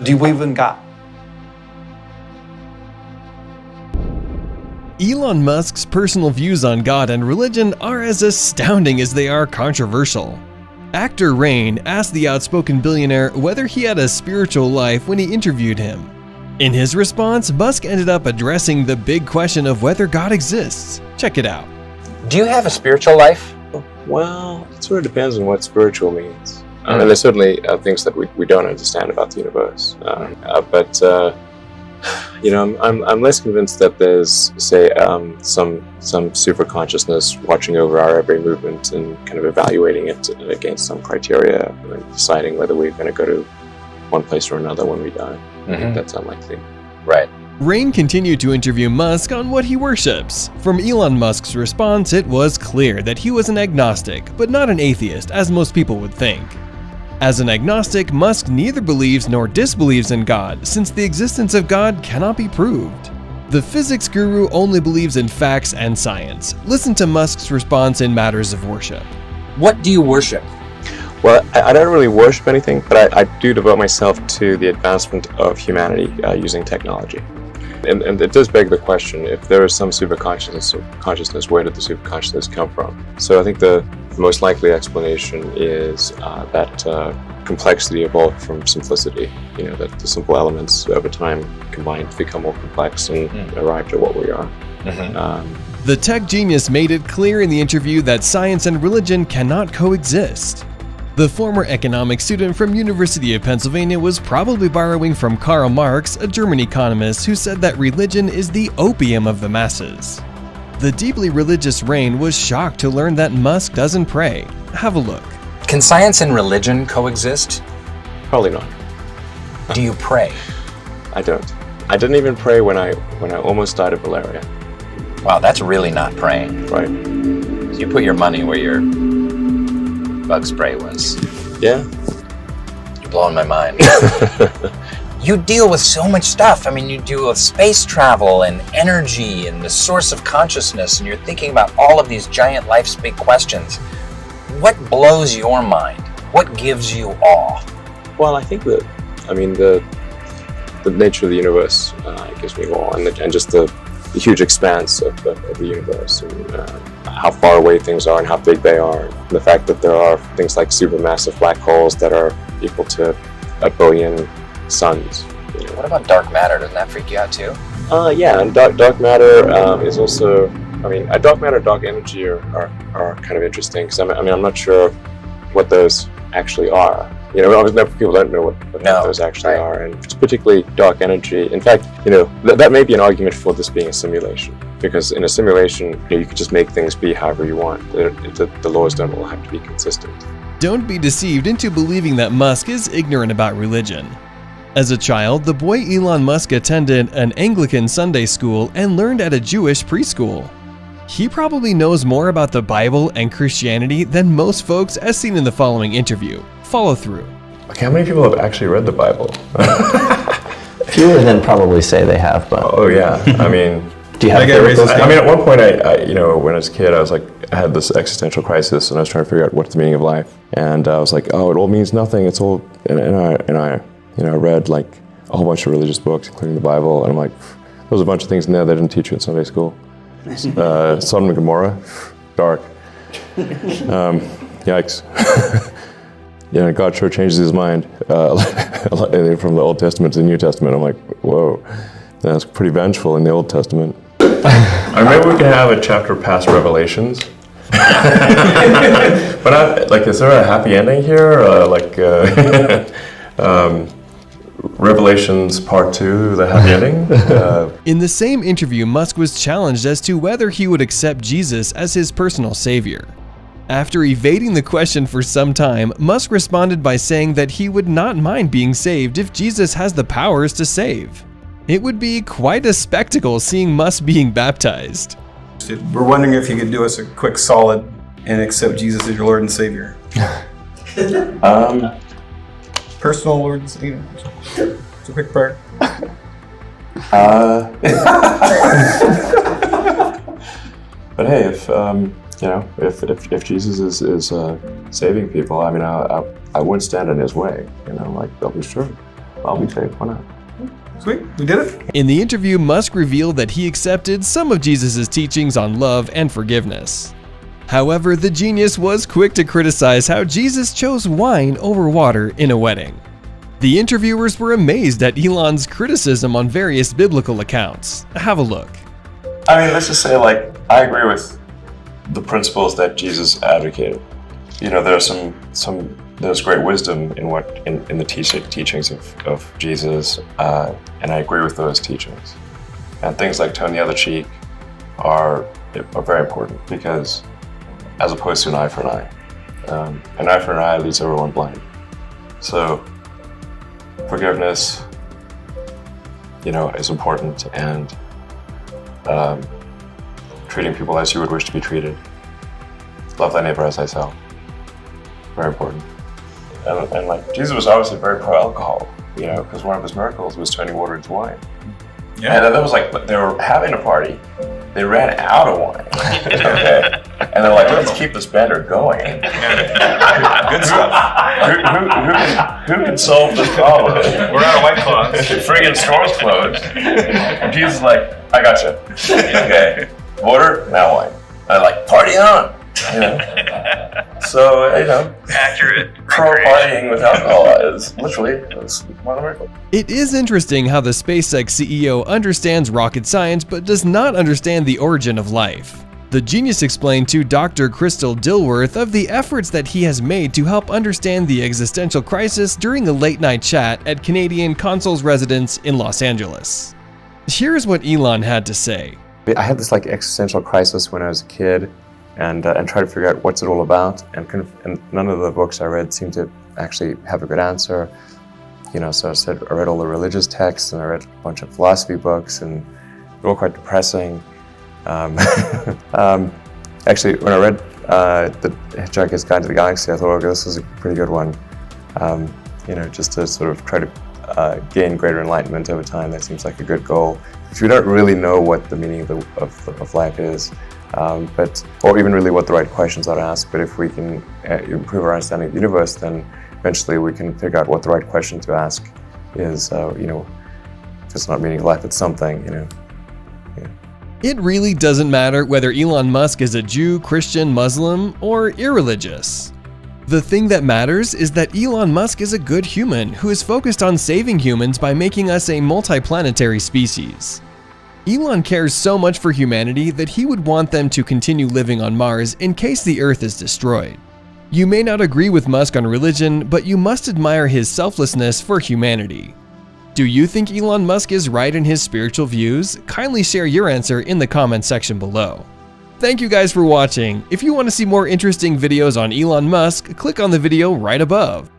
Do you believe in God? Elon Musk's personal views on God and religion are as astounding as they are controversial. Actor Rain asked the outspoken billionaire whether he had a spiritual life when he interviewed him. In his response, Musk ended up addressing the big question of whether God exists. Check it out. Do you have a spiritual life? Well, it sort of depends on what spiritual means. And there's certainly things that we don't understand about the universe. But I'm less convinced that there's, say, some super consciousness watching over our every movement and kind of evaluating it against some criteria and deciding whether we're going to go to one place or another when we die. I think that's unlikely. Right. Rain continued to interview Musk on what he worships. From Elon Musk's response, it was clear that he was an agnostic, but not an atheist, as most people would think. As an agnostic, Musk neither believes nor disbelieves in God, since the existence of God cannot be proved. The physics guru only believes in facts and science. Listen to Musk's response in matters of worship. What do you worship? Well, I don't really worship anything, but I do devote myself to the advancement of humanity using technology. And it does beg the question, if there is some superconsciousness, where did the superconsciousness come from? So I think the most likely explanation is that complexity evolved from simplicity. That the simple elements over time combined to become more complex and arrived at what we are. The tech genius made it clear in the interview that science and religion cannot coexist. The former economics student from University of Pennsylvania was probably borrowing from Karl Marx, a German economist who said that religion is the opium of the masses. The deeply religious Rain was shocked to learn that Musk doesn't pray. Have a look. Can science and religion coexist? Probably not. Do you pray? I don't. I didn't even pray when I almost died of malaria. Wow, that's really not praying. Right. So you put your money where your bug spray was. Yeah. You're blowing my mind. You deal with so much stuff. I mean, you deal with space travel and energy and the source of consciousness, and you're thinking about all of these giant life's big questions. What blows your mind? What gives you awe? Well, I think the nature of the universe gives me awe, and just the huge expanse of the universe, and how far away things are and how big they are. And the fact that there are things like supermassive black holes that are equal to 1 billion suns. What about dark matter? Doesn't that freak you out too? Yeah, and dark matter is also. Dark matter, dark energy are kind of interesting because I'm not sure what those actually are. People don't know what those actually are, and particularly dark energy. In fact, that may be an argument for this being a simulation, because in a simulation, you could just make things be however you want. The laws don't all have to be consistent. Don't be deceived into believing that Musk is ignorant about religion. As a child, the boy Elon Musk attended an Anglican Sunday school and learned at a Jewish preschool. He probably knows more about the Bible and Christianity than most folks, as seen in the following interview. Follow through. Okay, how many people have actually read the Bible? Fewer than probably say they have, but... Oh yeah, do you have at one point, when I was a kid, I had this existential crisis, and I was trying to figure out what's the meaning of life. And I was like, oh, it all means nothing. It's all, and I read like a whole bunch of religious books, including the Bible, and I'm like, there's a bunch of things in there they didn't teach you in Sunday school. Sodom and Gomorrah, dark. Yikes. God sure changes his mind from the Old Testament to the New Testament. I'm like, whoa, that's pretty vengeful in the Old Testament. Or maybe we can have a chapter past Revelations. But is there a happy ending here? Revelations Part 2, the happy ending? In the same interview, Musk was challenged as to whether he would accept Jesus as his personal savior. After evading the question for some time, Musk responded by saying that he would not mind being saved if Jesus has the powers to save. It would be quite a spectacle seeing Musk being baptized. We're wondering if you could do us a quick solid and accept Jesus as your Lord and Savior. Personal Lord and Savior. It's a quick prayer. But hey, if Jesus is saving people, I would stand in his way. I'll be sure. I'll be saved. Why not? Sweet, we did it. In the interview, Musk revealed that he accepted some of Jesus' teachings on love and forgiveness. However, the genius was quick to criticize how Jesus chose wine over water in a wedding. The interviewers were amazed at Elon's criticism on various biblical accounts. Have a look. I mean, let's just say, like, I agree with the principles that Jesus advocated. You know, there's great wisdom in the teachings of Jesus, and I agree with those teachings. And things like turn the other cheek are very important, because as opposed to an eye for an eye leaves everyone blind. So forgiveness, you know, is important, and treating people as you would wish to be treated. Love thy neighbor as thyself. Very important. And like, Jesus was obviously very pro-alcohol, you know, because one of his miracles was turning water into wine. Yeah. And then there was like, they were having a party, they ran out of wine. Okay. And they're like, let's keep this banter going. Good stuff. Who can solve this problem? We're out of White Claws. Friggin' store's closed. And Jesus is like, I gotcha. Okay. Water, now wine. And they're like, party on. You know? So, you know, accurate. Pro-partying with alcohol is literally one of the miracles. It is interesting how the SpaceX CEO understands rocket science but does not understand the origin of life. The genius explained to Dr. Crystal Dilworth of the efforts that he has made to help understand the existential crisis during a late-night chat at Canadian Consul's residence in Los Angeles. Here's what Elon had to say. I had this like existential crisis when I was a kid, and tried to figure out what's it all about, and none of the books I read seemed to actually have a good answer. You know, so I read all the religious texts, and I read a bunch of philosophy books, and they're all quite depressing. Actually, when I read The Hitchhiker's Guide to the Galaxy, I thought, okay, this is a pretty good one. You know, just to sort of try to gain greater enlightenment over time. That seems like a good goal. If you don't really know what the meaning of life is, or even really what the right questions are to ask, but if we can improve our understanding of the universe, then eventually we can figure out what the right question to ask is. You know, if it's not meaning of life, it's something. You know. Yeah. It really doesn't matter whether Elon Musk is a Jew, Christian, Muslim, or irreligious. The thing that matters is that Elon Musk is a good human who is focused on saving humans by making us a multiplanetary species. Elon cares so much for humanity that he would want them to continue living on Mars in case the Earth is destroyed. You may not agree with Musk on religion, but you must admire his selflessness for humanity. Do you think Elon Musk is right in his spiritual views? Kindly share your answer in the comment section below. Thank you guys for watching. If you want to see more interesting videos on Elon Musk, click on the video right above.